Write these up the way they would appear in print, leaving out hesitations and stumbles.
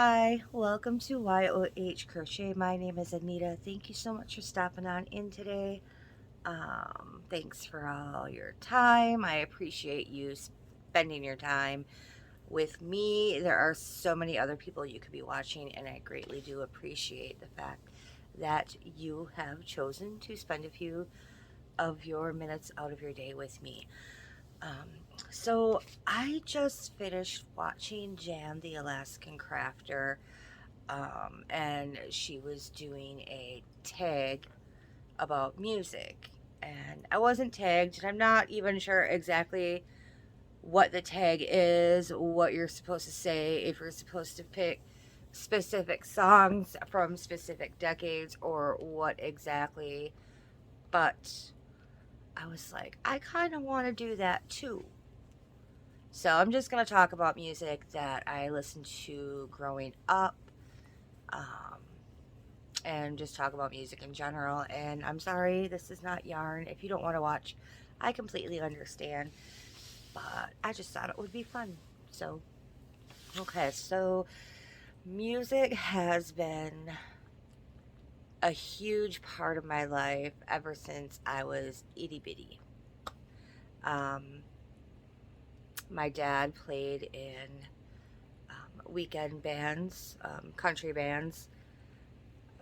Hi, welcome to YOH Crochet. My name is Anita. Thank you so much for stopping on in today. Thanks for all your time. I appreciate you spending your time with me. There are so many other people you could be watching, and I greatly do appreciate the fact that you have chosen to spend a few of your minutes out of your day with me. Um, so I just finished watching Jan the Alaskan Crafter, and she was doing a tag about music. And I wasn't tagged, and I'm not even sure exactly what the tag is, what you're supposed to say, if you're supposed to pick specific songs from specific decades or what exactly. But I was like, I kind of want to do that too. So I'm just going to talk about music that I listened to growing up. Um, and just talk about music in general. And I'm sorry, this is not yarn. If you don't want to watch, I completely understand. But I just thought it would be fun. So, okay, so music has been a huge part of my life ever since I was itty bitty. Um, my dad played in weekend bands, country bands,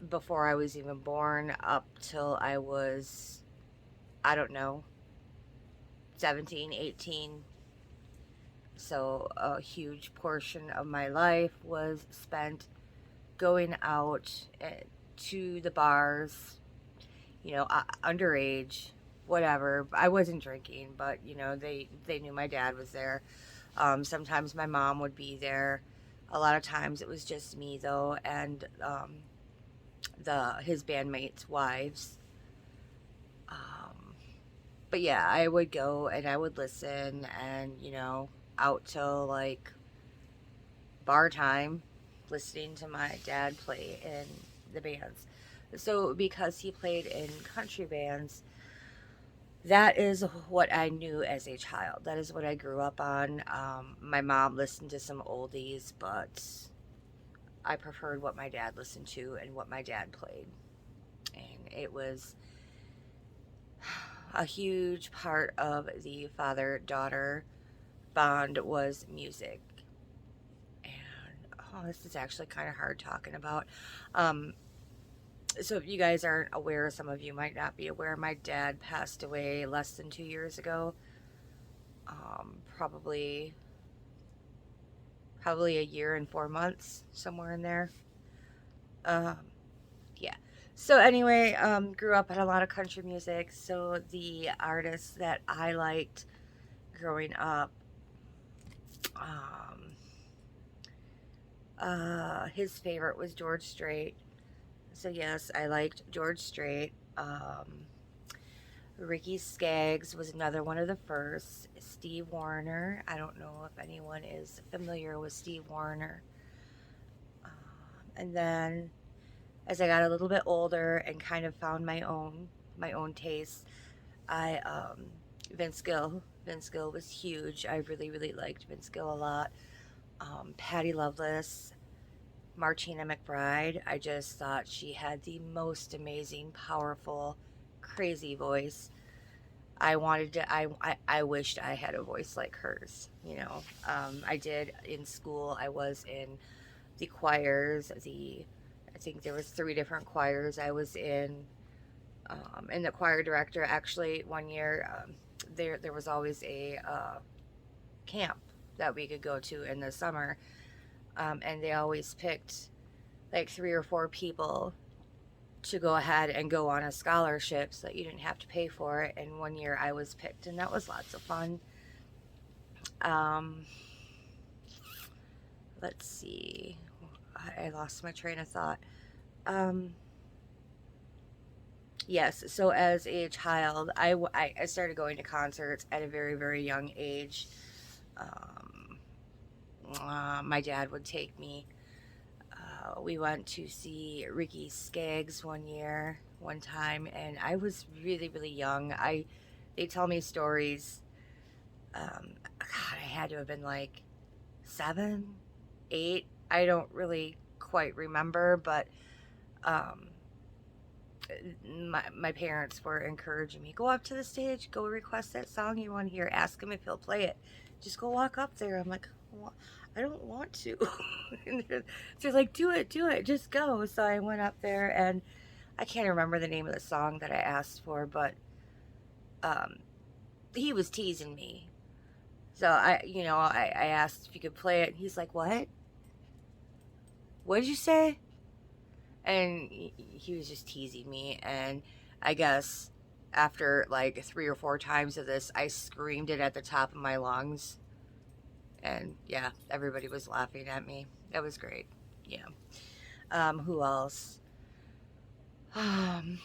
before I was even born, up till I was, I don't know, 17, 18. So a huge portion of my life was spent going out to the bars, underage, whatever. I wasn't drinking, but they knew my dad was there. Sometimes my mom would be there. A lot of times it was just me though, and the his bandmates' wives. Um, but yeah, I would go and I would listen, and out till like bar time, listening to my dad play in the bands. So because he played in country bands, that is what I knew as a child. That is what I grew up on. My mom listened to some oldies, but I preferred what my dad listened to and what my dad played. And it was a huge part of the father-daughter bond was music. And this is actually kind of hard talking about. Um, so if you guys aren't aware, some of you might not be aware, my dad passed away less than 2 years ago. Probably a year and 4 months, somewhere in there. Um, yeah. So anyway, grew up in a lot of country music. So the artists that I liked growing up, um, his favorite was George Strait. So yes, I liked George Strait. Ricky Skaggs was another one of the first. Steve Wariner. I don't know if anyone is familiar with Steve Wariner. And then as I got a little bit older and kind of found my own taste, I Vince Gill. Vince Gill was huge. I really really liked Vince Gill a lot. Patty Loveless, Martina McBride. I just thought she had the most amazing, powerful, crazy voice. I wanted to. I wished I had a voice like hers. I did in school. I was in the choirs. I think there was three different choirs I was in. And the choir director actually one year, there was always a camp that we could go to in the summer, and they always picked like three or four people to go ahead and go on a scholarship so that you didn't have to pay for it. And one year I was picked, and that was lots of fun. Um, let's see. I lost my train of thought. Um, yes, so as a child, I started going to concerts at a very, very young age. Um, my dad would take me. We went to see Ricky Skaggs one time, and I was really, really young. They tell me stories. God, I had to have been like 7, 8. I don't really quite remember, but um, my parents were encouraging me, go up to the stage, go request that song you want to hear, ask him if he'll play it. Just go walk up there. I'm like, "Well, I don't want to." And they're like, do it, just go. So I went up there, and I can't remember the name of the song that I asked for, but um, he was teasing me. So I asked if he could play it. And he's like, what did you say? And he was just teasing me. And I guess after like 3 or 4 times of this, I screamed it at the top of my lungs. And yeah, everybody was laughing at me. That was great. Yeah. Who else? Um,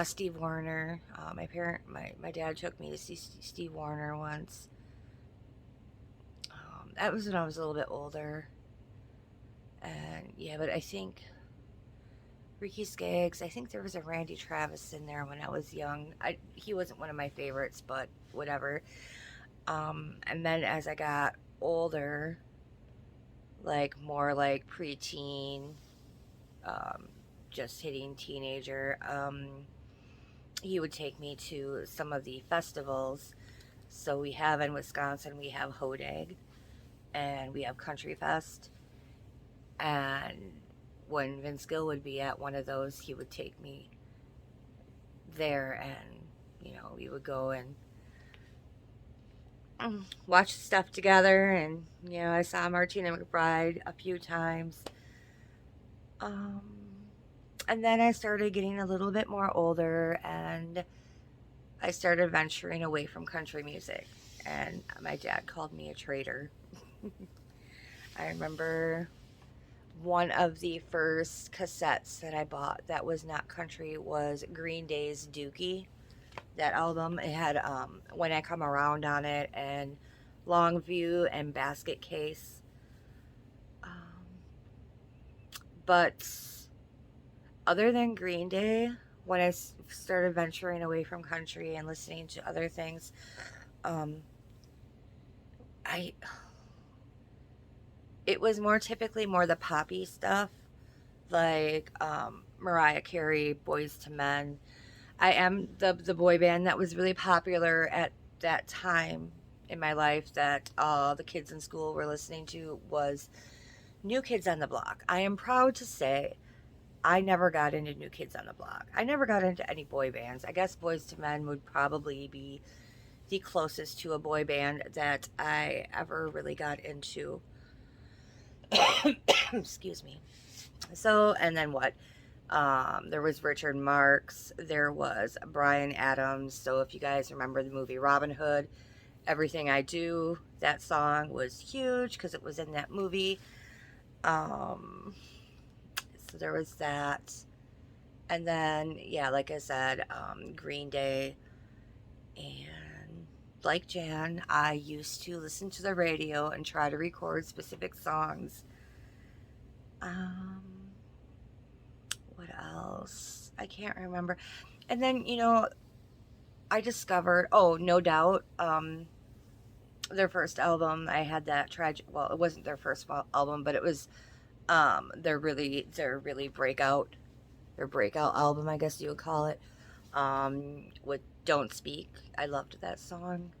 Steve Wariner. My dad took me to see Steve Wariner once. That was when I was a little bit older. And yeah, but I think Ricky Skaggs. I think there was a Randy Travis in there when I was young. He wasn't one of my favorites, but whatever. And then as I got older, like more like preteen, um, just hitting teenager, he would take me to some of the festivals. So we have in Wisconsin, we have Hodag and we have Country Fest. And when Vince Gill would be at one of those, he would take me there, and we would go and watch stuff together. And I saw Martina McBride a few times. Um, and then I started getting a little bit more older, and I started venturing away from country music. And my dad called me a traitor. I remember one of the first cassettes that I bought that was not country was Green Day's Dookie. That album, it had When I Come Around on it, and Longview and Basket Case. Um, but other than Green Day, when I started venturing away from country and listening to other things, um, I it was more typically more the poppy stuff, like Mariah Carey, Boys to Men. I am the boy band that was really popular at that time in my life that all the kids in school were listening to was New Kids on the Block. I am proud to say I never got into New Kids on the Block. I never got into any boy bands. I guess Boys to Men would probably be the closest to a boy band that I ever really got into. Excuse me. So, and then what? There was Richard Marx. There was Brian Adams. So if you guys remember the movie Robin Hood, Everything I Do, that song was huge because it was in that movie. Um, so there was that. And then, yeah, like I said, Green Day. And like Jan, I used to listen to the radio and try to record specific songs. Um, what else? I can't remember. And then, I discovered, oh, No Doubt, their first album. I had that tragic, well, it wasn't their first album, but it was their really breakout album, I guess you would call it. With Don't Speak. I loved that song.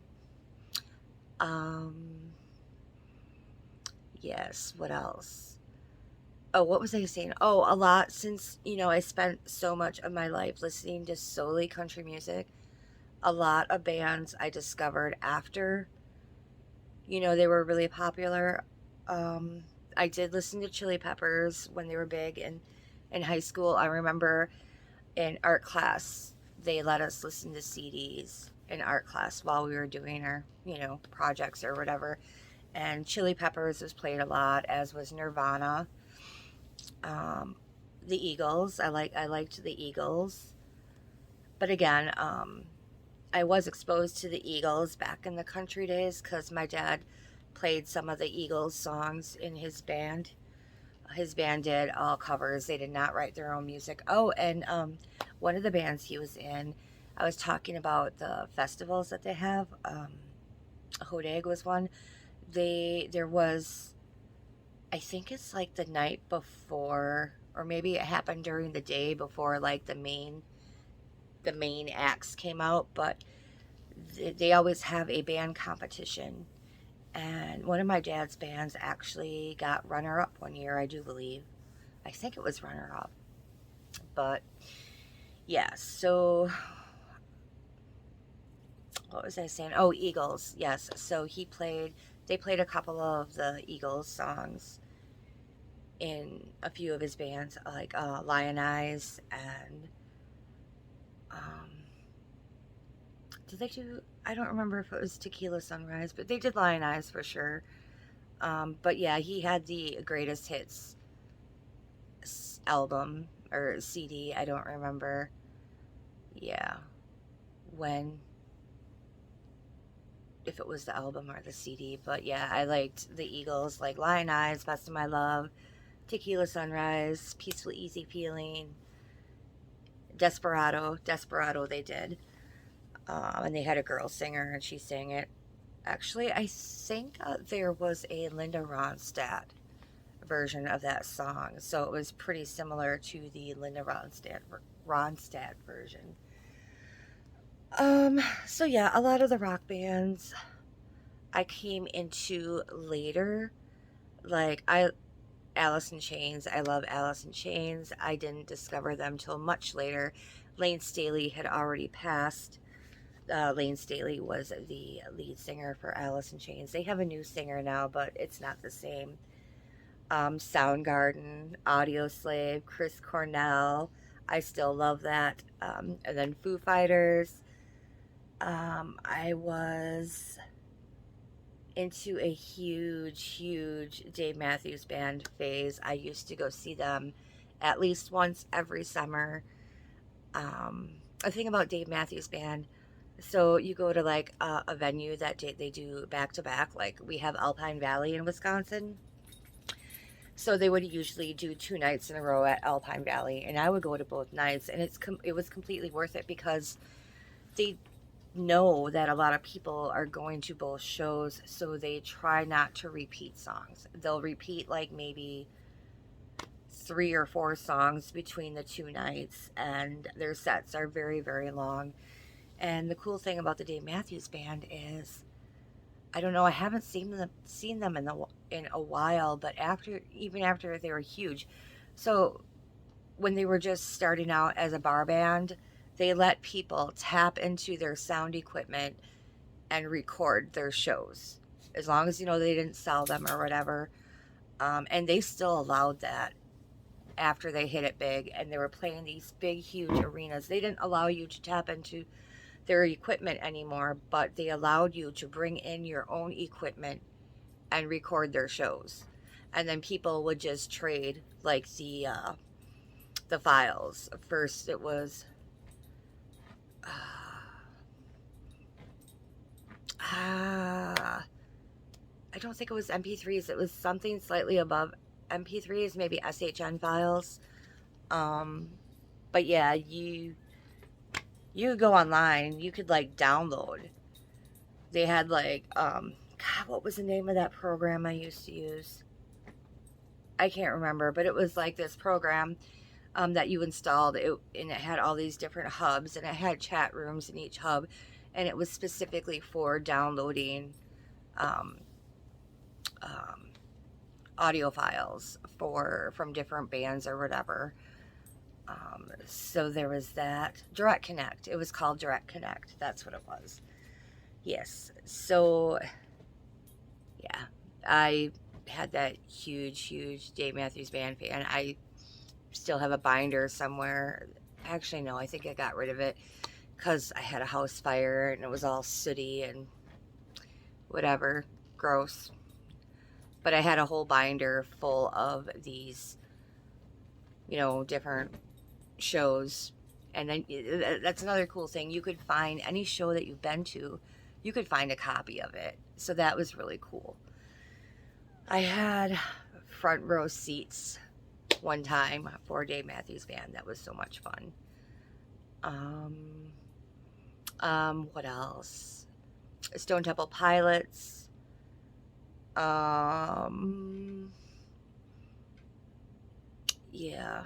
Um, yes, what else? Oh, what was I saying? Oh, a lot since, I spent so much of my life listening to solely country music. A lot of bands I discovered after, they were really popular. Um, I did listen to Chili Peppers when they were big in high school. I remember in art class, they let us listen to CDs in art class while we were doing our, projects or whatever. And Chili Peppers was played a lot, as was Nirvana. Um, the Eagles, I liked the Eagles. But again, I was exposed to the Eagles back in the country days because my dad played some of the Eagles songs in his band. His band did all covers. They did not write their own music. Oh, and one of the bands he was in, I was talking about the festivals that they have. Hodag was one. There was I think it's like the night before, or maybe it happened during the day before like the main acts came out, but they always have a band competition. And one of my dad's bands actually got runner up one year, I do believe. I think it was runner up. But yeah, so what was I saying? Oh, Eagles. Yes. So they played a couple of the Eagles songs in a few of his bands, like Lion Eyes and um, did they do? I don't remember if it was Tequila Sunrise, but they did Lion Eyes for sure. But yeah, he had the greatest hits album or CD. I don't remember. Yeah, when if it was the album or the CD, but yeah, I liked the Eagles, like Lion Eyes, Best of My Love, Tequila Sunrise, Peaceful Easy Feeling, Desperado. They did, and they had a girl singer, and she sang it. Actually, I think there was a Linda Ronstadt version of that song, so it was pretty similar to the Linda Ronstadt version. So yeah, a lot of the rock bands I came into later. Like Alice in Chains, I love Alice in Chains. I didn't discover them till much later. Lane Staley had already passed. Lane Staley was the lead singer for Alice in Chains. They have a new singer now, but it's not the same. Soundgarden, Audioslave, Chris Cornell. I still love that. And then Foo Fighters. I was into a huge Dave Matthews Band phase. I used to go see them at least once every summer. A thing about Dave Matthews Band, so you go to like a venue that they do back to back. Like we have Alpine Valley in Wisconsin. So they would usually do 2 nights in a row at Alpine Valley, and I would go to both nights, and it was completely worth it because they know that a lot of people are going to both shows, so they try not to repeat songs. They'll repeat like maybe 3 or 4 songs between the 2 nights, and their sets are very long. And the cool thing about the Dave Matthews Band is, I don't know, I haven't seen them in a while, but even after they were huge. So when they were just starting out as a bar band, they let people tap into their sound equipment and record their shows, as long as they didn't sell them or whatever. And they still allowed that after they hit it big, and they were playing these big, huge arenas. They didn't allow you to tap into their equipment anymore, but they allowed you to bring in your own equipment and record their shows. And then people would just trade like the files. First, it was uh, I don't think it was MP3s. It was something slightly above MP3s, maybe SHN files. Um, but yeah, you could go online. You could like download. They had like God, what was the name of that program I used to use? I can't remember, but it was like this program that you installed. And it had all these different hubs, and it had chat rooms in each hub, and it was specifically for downloading um, um, audio files from different bands or whatever. So there was that. Direct Connect. It was called Direct Connect. That's what it was. Yes. So yeah, I had that huge Dave Matthews Band fan. I still have a binder somewhere. Actually, no, I think I got rid of it because I had a house fire and it was all sooty and whatever. Gross. But I had a whole binder full of these, different shows. And then that's another cool thing. You could find any show that you've been to, you could find a copy of it. So that was really cool. I had front row seats one time for Dave Matthews Band. That was so much fun. What else? Stone Temple Pilots. Um, Yeah.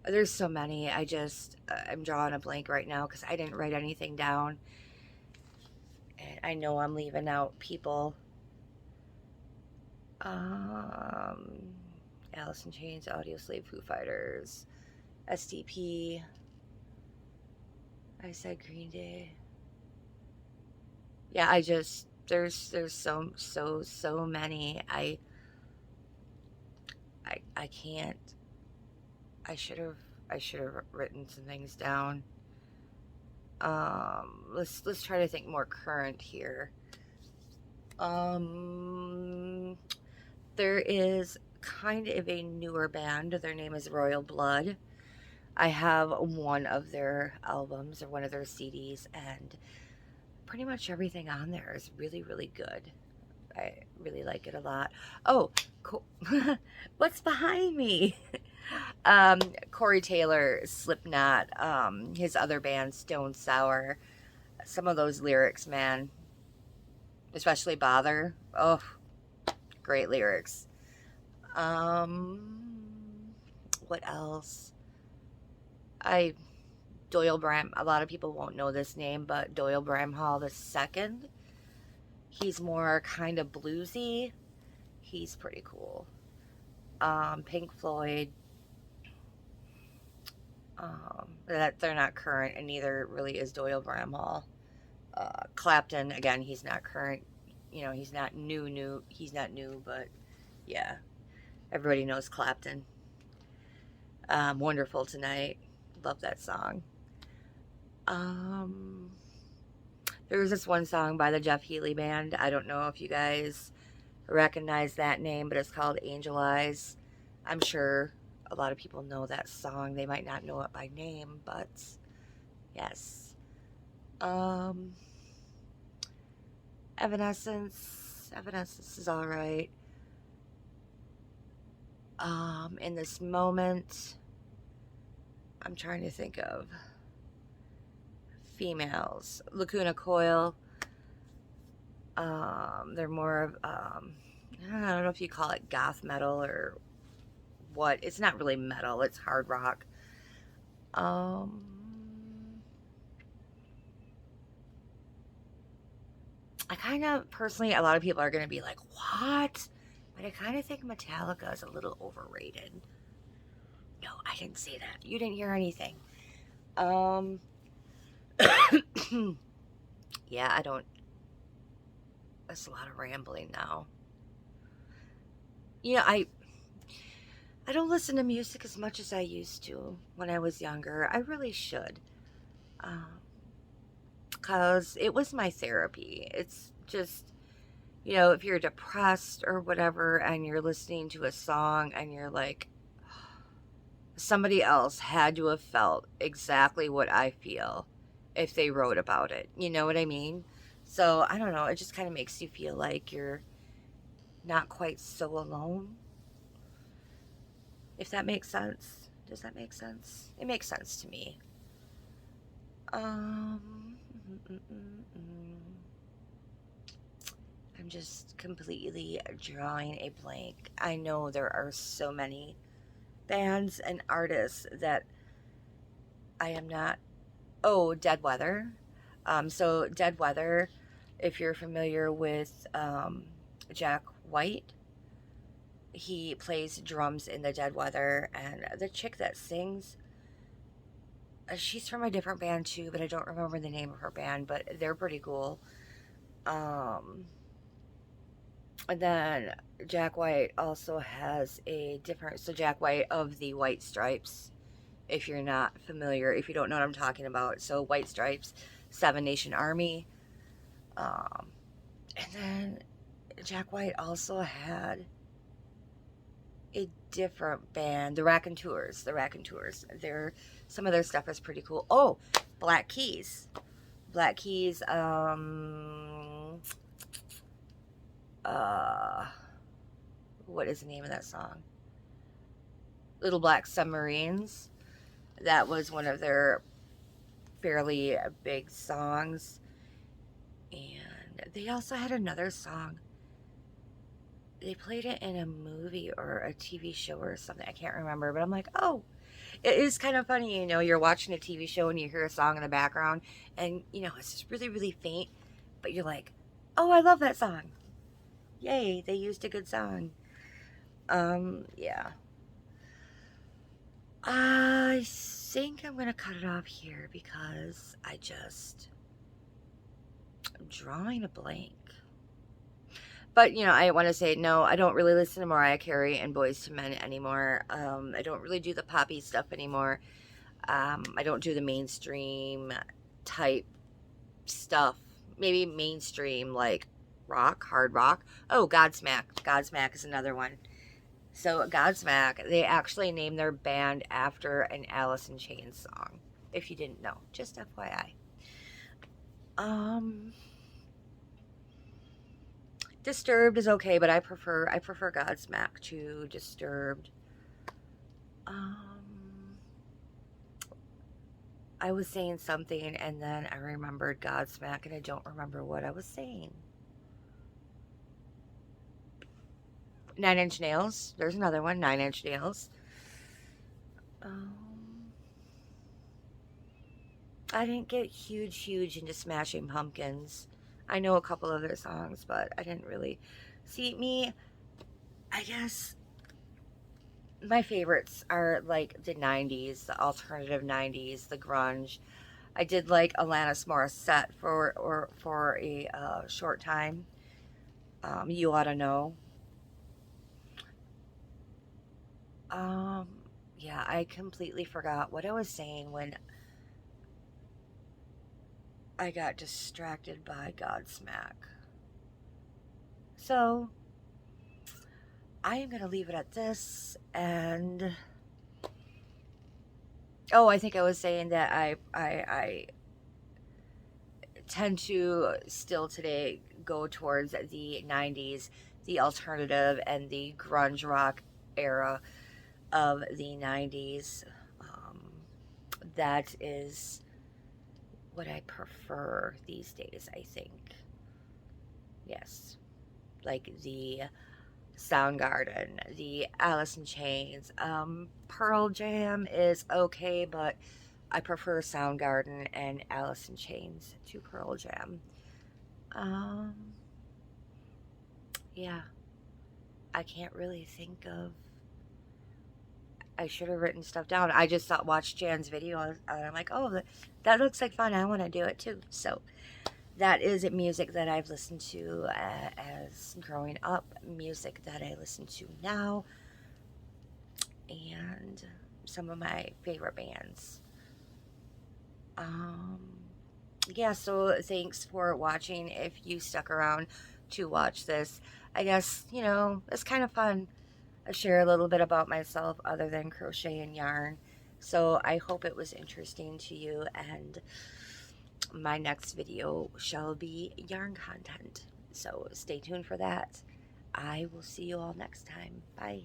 There's so many. I'm drawing a blank right now because I didn't write anything down. And I know I'm leaving out people. Um, Alice in Chains, Audio Slave, Foo Fighters, SDP. I said Green Day. Yeah, there's so many. I can't. I should have I should have written some things down. Let's try to think more current here. Um, there is kind of a newer band. Their name is Royal Blood. I have one of their albums or one of their CDs, and pretty much everything on there is really, really good. I really like it a lot. Oh, cool. What's behind me? Um, Corey Taylor, Slipknot, his other band, Stone Sour. Some of those lyrics, man, especially Bother. Oh, great lyrics. Um, what else? I Doyle Bram. A lot of people won't know this name, but Doyle Bramhall the second. He's more kind of bluesy. He's pretty cool. Pink Floyd. That they're not current, and neither really is Doyle Bramhall. Clapton, again, he's not current. You know, he's not new. He's not new, but yeah, everybody knows Clapton. Wonderful Tonight. Love that song. Um, there was this one song by the Jeff Healey Band. I don't know if you guys recognize that name, but it's called Angel Eyes. I'm sure a lot of people know that song. They might not know it by name, but yes. Um, Evanescence. Evanescence is all right. In this moment, I'm trying to think of females. Lacuna Coil. They're more of I don't know if you call it goth metal or what. It's not really metal. It's hard rock. Um, I kind of personally, a lot of people are going to be like, "What?" But I kind of think Metallica is a little overrated. No, I didn't say that. You didn't hear anything. Um, yeah, I don't. That's a lot of rambling now. You know, I don't listen to music as much as I used to when I was younger. I really should. Because it was my therapy. It's just, if you're depressed or whatever and you're listening to a song and you're like, somebody else had to have felt exactly what I feel if they wrote about it. You know what I mean? So I don't know. It just kind of makes you feel like you're not quite so alone. If that makes sense. Does that make sense? It makes sense to me. Um, mm, mm, mm, mm. I'm just completely drawing a blank. I know there are so many bands and artists that I am not. Oh, Dead Weather. So Dead Weather, if you're familiar with Jack White, he plays drums in the Dead Weather, and the chick that sings, she's from a different band too, but I don't remember the name of her band, but they're pretty cool. Um, and then Jack White also has a different, so Jack White of the White Stripes, if you're not familiar, if you don't know what I'm talking about. So White Stripes, Seven Nation Army. Um, and then Jack White also had a different band, the Raconteurs. The Raconteurs. Some of their stuff is pretty cool. Oh, Black Keys. Black Keys. Uh, what is the name of that song? Little Black Submarines. That was one of their fairly big songs. And they also had another song. they played it in a movie or a TV show or something. I can't remember, but I'm like, oh, it is kind of funny, you're watching a TV show and you hear a song in the background and, it's just really, really faint, but you're like, oh, I love that song. Yay, they used a good song. Yeah. I think I'm going to cut it off here because I'm drawing a blank. But, I want to say, no, I don't really listen to Mariah Carey and Boyz II Men anymore. I don't really do the poppy stuff anymore. I don't do the mainstream type stuff. Maybe mainstream, like rock, hard rock. Oh, Godsmack. Godsmack is another one. So, Godsmack, they actually named their band after an Alice in Chains song. If you didn't know, just FYI. Disturbed is okay, but I prefer Godsmack to Disturbed. I was saying something and then I remembered Godsmack and I don't remember what I was saying. Nine Inch Nails. There's another one, Nine Inch Nails. I didn't get huge into Smashing Pumpkins. I know a couple of their songs, but I didn't really see me. I guess my favorites are like the 90s, the alternative 90s, the grunge. I did like Alanis Morissette for a short time. You ought to know. Yeah, I completely forgot what I was saying when I got distracted by Godsmack. So I am going to leave it at this. And oh, I think I was saying that I tend to still today go towards the 90s, the alternative and the grunge rock era of the 90s. That is what I prefer these days, I think. Yes. Like the Soundgarden, the Alice in Chains. Pearl Jam is okay, but I prefer Soundgarden and Alice in Chains to Pearl Jam. Yeah, I can't really think of. I should have written stuff down. I just watched Jan's video and I'm like, oh, that looks like fun. I want to do it too. So that is music that I've listened to as growing up, music that I listen to now, and some of my favorite bands. Yeah, so thanks for watching. If you stuck around to watch this, I guess, it's kind of fun. I share a little bit about myself other than crochet and yarn. So I hope it was interesting to you, and my next video shall be yarn content. So stay tuned for that. I will see you all next time. Bye.